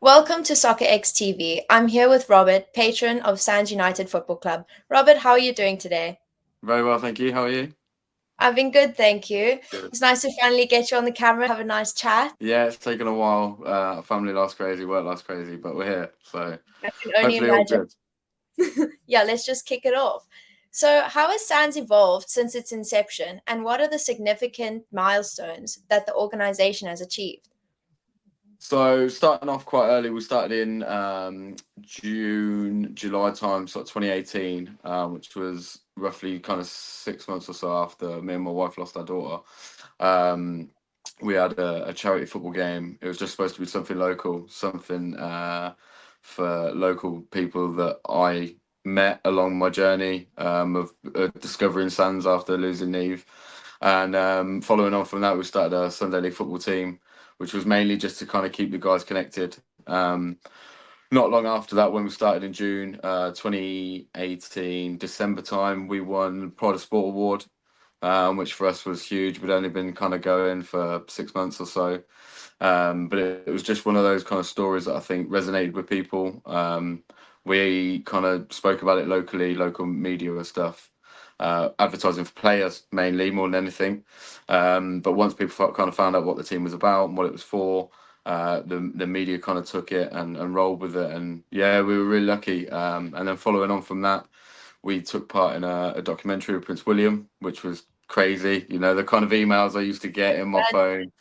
Welcome to SoccerexTV. I'm here with Robert, patron of Sands United Football Club. Robert, how are you doing today? Very well, thank you. How are you? I've been good, thank you. Good. It's nice to finally get you on the camera, have a nice chat. Yeah, it's taken a while. Family life's crazy, work life's crazy, but we're here. So I can only hopefully all imagine. good. Yeah, let's just kick it off. So, how has Sands evolved since its inception, and what are the significant milestones that the organization has achieved? So starting off quite early, we started in June, July time, sort of 2018, which was roughly kind of 6 months or so after me and my wife lost our daughter. Um, we had a charity football game. It was just supposed to be something local, something for local people that I met along my journey of discovering Sands after losing Neve. And following on from that, we started a Sunday League football team, which was mainly just to kind of keep the guys connected. Not long after that, when we started in June 2018, December time, we won Pride of Sport Award, which for us was huge. We'd only been kind of going for 6 months or so. But it was just one of those kind of stories that I think resonated with people. We kind of spoke about it locally, local media and stuff, advertising for players mainly more than anything. But once people kind of found out what the team was about and what it was for, the media kind of took it and rolled with it. And yeah, we were really lucky. And then following on from that, we took part in a documentary with Prince William, which was crazy. You know, the kind of emails I used to get in my phone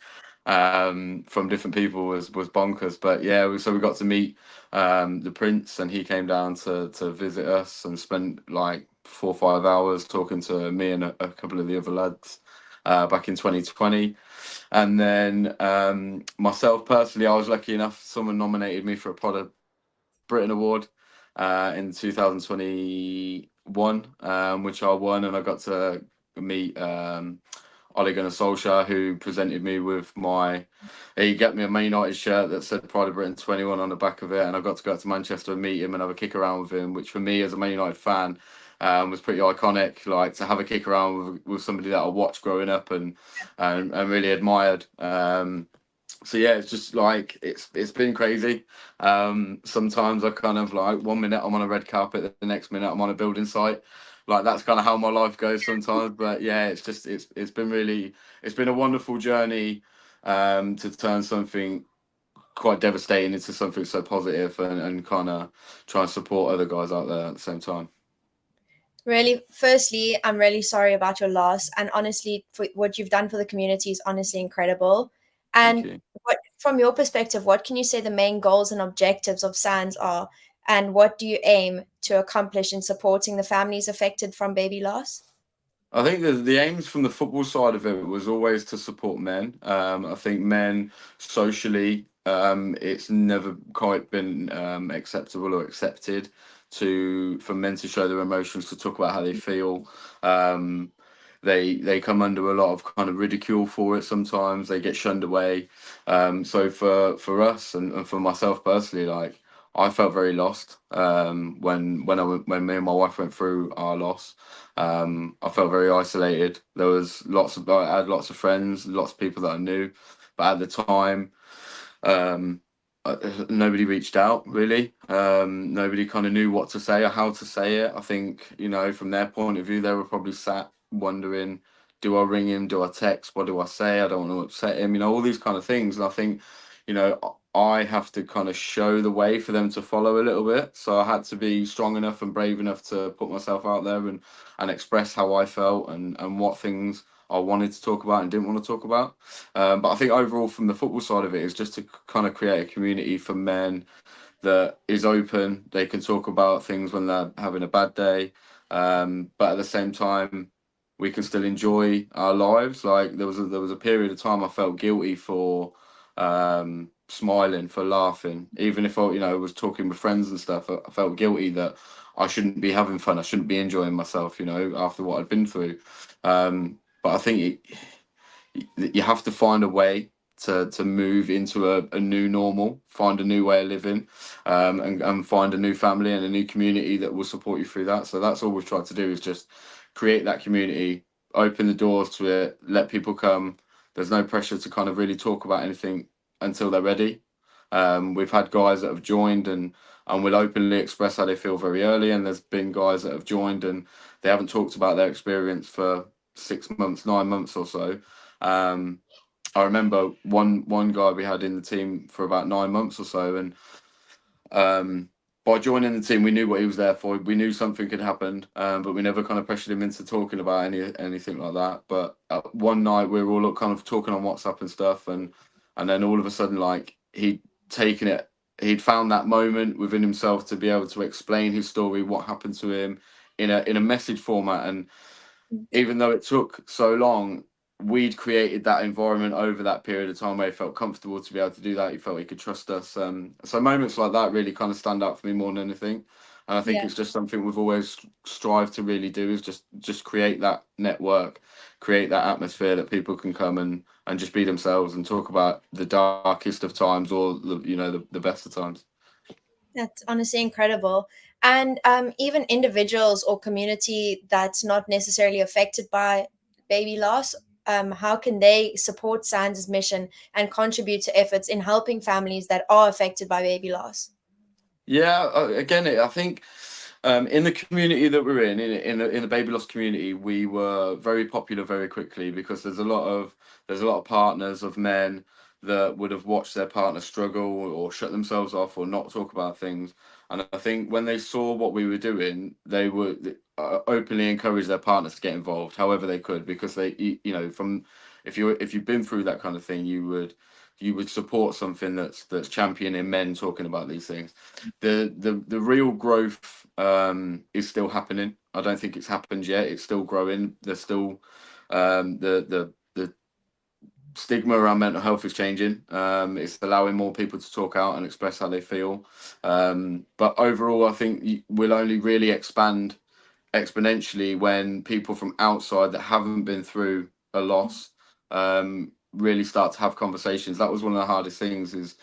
from different people was bonkers. But yeah, so we got to meet the Prince, and he came down to visit us and spent like 4 or 5 hours talking to me and a couple of the other lads back in 2020. And then myself personally, I was lucky enough, someone nominated me for a Pride Britain Award in 2021, which I won, and I got to meet Ole Gunnar Solskjaer, who presented me with he got me a Man United shirt that said Pride of Britain 21 on the back of it, and I got to go out to Manchester and meet him and have a kick around with him, which for me as a Man United fan was pretty iconic. Like to have a kick around with somebody that I watched growing up and really admired. So yeah, it's just like it's been crazy. Sometimes I kind of like 1 minute I'm on a red carpet, the next minute I'm on a building site. Like that's kind of how my life goes sometimes. But yeah, it's been really it's been a wonderful journey to turn something quite devastating into something so positive and kind of try and support other guys out there at the same time. Really, firstly, I'm really sorry about your loss, and honestly, for what you've done for the community is honestly incredible. Thank And you. what, from your perspective, what can you say the main goals and objectives of SANS are, and what do you aim to accomplish in supporting the families affected from baby loss? I think the aims from the football side of it was always to support men. I think men socially, it's never quite been acceptable or accepted for men to show their emotions, to talk about how they feel. Um, they come under a lot of kind of ridicule for it. Sometimes they get shunned away. So for us and for myself personally, like I felt very lost when me and my wife went through our loss. I felt very isolated. There was I had lots of friends, lots of people that I knew, but at the time, um, nobody reached out really. Nobody kind of knew what to say or how to say it. I think, you know, from their point of view, they were probably sat wondering, do I ring him? Do I text? What do I say? I don't want to upset him. You know, all these kind of things. And I think, you know, I have to kind of show the way for them to follow a little bit. So I had to be strong enough and brave enough to put myself out there and express how I felt and what things I wanted to talk about and didn't want to talk about. But I think overall, from the football side of it, is just to kind of create a community for men that is open. They can talk about things when they're having a bad day, but at the same time, we can still enjoy our lives. Like there was a period of time I felt guilty for smiling, for laughing, even if I was talking with friends and stuff. I felt guilty that I shouldn't be having fun. I shouldn't be enjoying myself. You know, after what I'd been through. But I think you have to find a way to move into a new normal, find a new way of living, and find a new family and a new community that will support you through that. So that's all we've tried to do, is just create that community, open the doors to it, let people come. There's no pressure to kind of really talk about anything until they're ready. We've had guys that have joined and will openly express how they feel very early, and there's been guys that have joined and they haven't talked about their experience for 6 months, 9 months or so. Um, I remember one guy we had in the team for about 9 months or so, and um, by joining the team, we knew what he was there for. We knew something could happen, but we never kind of pressured him into talking about anything like that. But one night we were all kind of talking on WhatsApp and stuff, and then all of a sudden, like he'd taken it, he'd found that moment within himself to be able to explain his story, what happened to him, in a message format, and even though it took so long, we'd created that environment over that period of time where he felt comfortable to be able to do that. He felt he could trust us. So moments like that really kind of stand out for me more than anything. And I think Yeah. it's just something we've always strived to really do, is just create that network, create that atmosphere that people can come and just be themselves and talk about the darkest of times, or the best of times. That's honestly incredible. And even individuals or community that's not necessarily affected by baby loss, how can they support SANS' mission and contribute to efforts in helping families that are affected by baby loss? Yeah, again, I think in the community that we're in the baby loss community, we were very popular very quickly because there's a lot of partners of men that would have watched their partner struggle or shut themselves off or not talk about things. And I think when they saw what we were doing, they would openly encourage their partners to get involved, however they could, because from if you've been through that kind of thing, you would support something that's championing men talking about these things. The real growth is still happening. I don't think it's happened yet. It's still growing. There's still the stigma around mental health is changing. It's allowing more people to talk out and express how they feel. But overall, I think we'll only really expand exponentially when people from outside that haven't been through a loss really start to have conversations. That was one of the hardest things. Is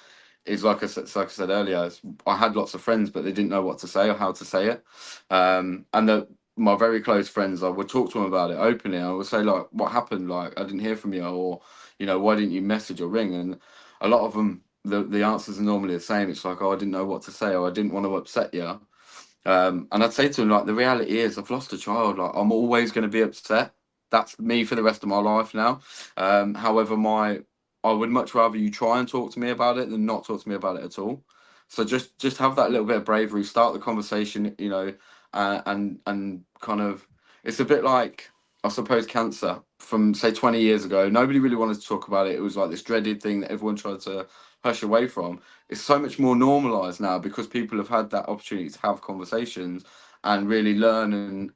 like I said earlier, I had lots of friends, but they didn't know what to say or how to say it. And my very close friends, I would talk to them about it openly. I would say, like, what happened? Like, I didn't hear from you, or why didn't you message or ring? And a lot of them, the answers are normally the same. It's like, oh, I didn't know what to say, or I didn't want to upset you. And I'd say to him, like, the reality is, I've lost a child. Like, I'm always going to be upset. That's me for the rest of my life now. However, I would much rather you try and talk to me about it than not talk to me about it at all. So just have that little bit of bravery, start the conversation, and kind of, it's a bit like, I suppose, cancer from, say, 20 years ago. Nobody really wanted to talk about it. It was like this dreaded thing that everyone tried to hush away from. It's so much more normalized now because people have had that opportunity to have conversations and really learn and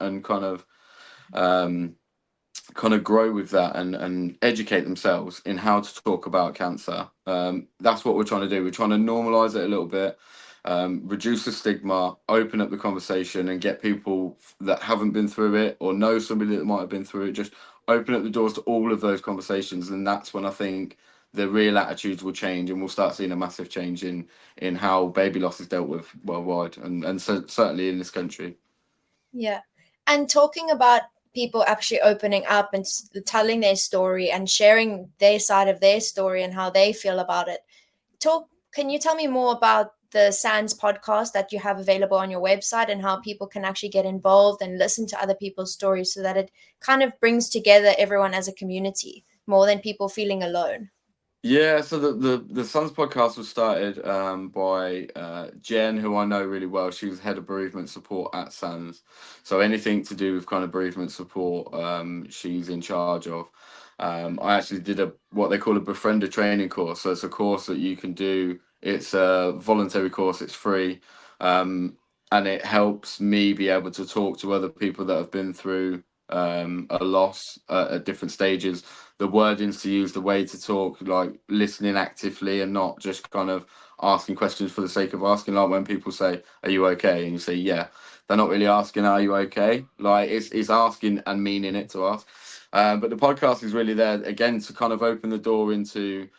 um, kind of grow with that and educate themselves in how to talk about cancer. That's what we're trying to do. We're trying to normalize it a little bit, reduce the stigma, open up the conversation, and get people that haven't been through it or know somebody that might have been through it, just open up the doors to all of those conversations. And that's when I think the real attitudes will change, and we'll start seeing a massive change in how baby loss is dealt with worldwide, and so certainly in this country. Yeah. And talking about people actually opening up and telling their story and sharing their side of their story and how they feel about it. Can you tell me more about the SANS podcast that you have available on your website and how people can actually get involved and listen to other people's stories so that it kind of brings together everyone as a community more than people feeling alone? Yeah, so the Sons podcast was started by Jen, who I know really well. She was head of bereavement support at Sons, so anything to do with kind of bereavement support, she's in charge of. I actually did what they call a befriender training course. So it's a course that you can do. It's a voluntary course. It's free, and it helps me be able to talk to other people that have been through a loss at different stages, the wordings to use, the way to talk, like listening actively and not just kind of asking questions for the sake of asking. Like when people say, "Are you okay?" and you say, "Yeah," they're not really asking, "Are you okay?" Like it's asking and meaning it to ask. But the podcast is really there again to kind of open the door into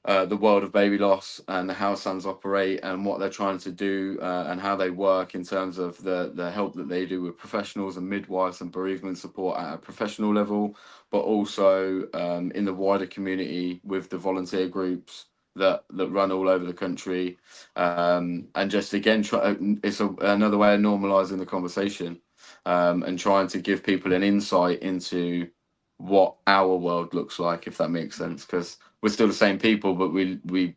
the world of baby loss and how SANS operate and what they're trying to do, and how they work in terms of the help that they do with professionals and midwives and bereavement support at a professional level, but also in the wider community with the volunteer groups that run all over the country, and just again it's another way of normalizing the conversation, and trying to give people an insight into what our world looks like, if that makes sense, because we're still the same people, but we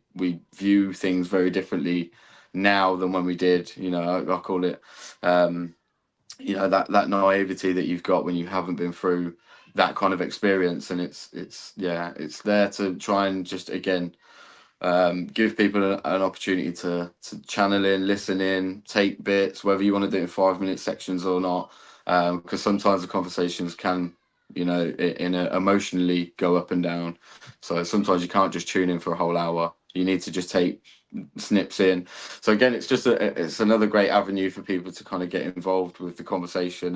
view things very differently now than when we did. I call it, that naivety that you've got when you haven't been through that kind of experience, and it's there to try and just again, give people an opportunity to channel in, listen in, take bits, whether you want to do it in 5-minute sections or not, because sometimes the conversations can, emotionally go up and down. So sometimes you can't just tune in for a whole hour. You need to just take snips in. So again, it's another great avenue for people to kind of get involved with the conversation,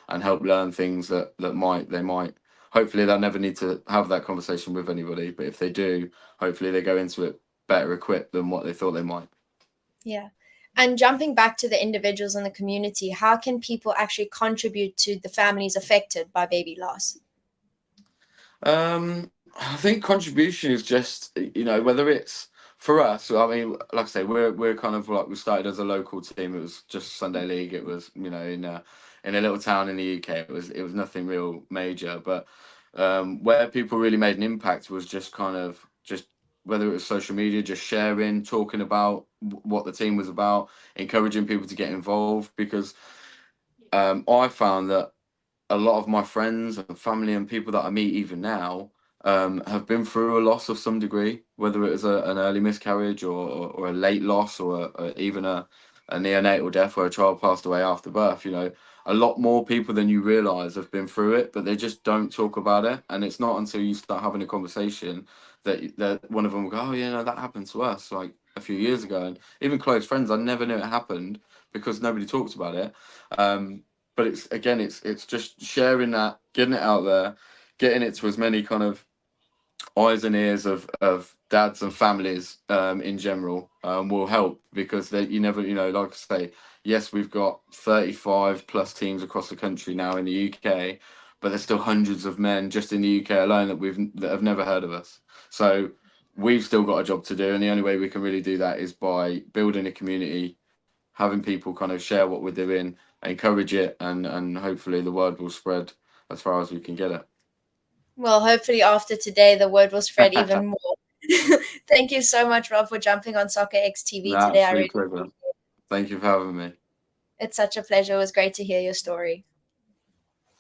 and help learn things that they might hopefully they'll never need to have that conversation with anybody, but if they do, hopefully they go into it better equipped than what they thought they might. Yeah. And jumping back to the individuals in the community, how can people actually contribute to the families affected by baby loss? I think contribution is just, whether it's for us. I mean, like I say, we're kind of like, we started as a local team. It was just Sunday league. It was, in a little town in the UK. It was nothing real major, but where people really made an impact was just kind of just, whether it was social media, just sharing, talking about what the team was about, encouraging people to get involved, because I found that a lot of my friends and family and people that I meet even now, have been through a loss of some degree, whether it was an early miscarriage, or a late loss, or even a neonatal death where a child passed away after birth. A lot more people than you realize have been through it, but they just don't talk about it. And it's not until you start having a conversation that one of them will go, "Oh, yeah, no, that happened to us like a few years ago." And even close friends, I never knew it happened because nobody talks about it. But it's just sharing that, getting it out there, getting it to as many kind of eyes and ears of dads and families, in general, will help, because you never, like I say, yes, we've got 35 plus teams across the country now in the UK, but there's still hundreds of men just in the UK alone that have never heard of us. So we've still got a job to do, and the only way we can really do that is by building a community, having people kind of share what we're doing, encourage it, and hopefully the word will spread as far as we can get it. Well, hopefully after today, the word will spread even more. Thank you so much, Rob, for jumping on Soccerex An TV today. I absolute really pleasure. Thank you for having me. It's such a pleasure. It was great to hear your story.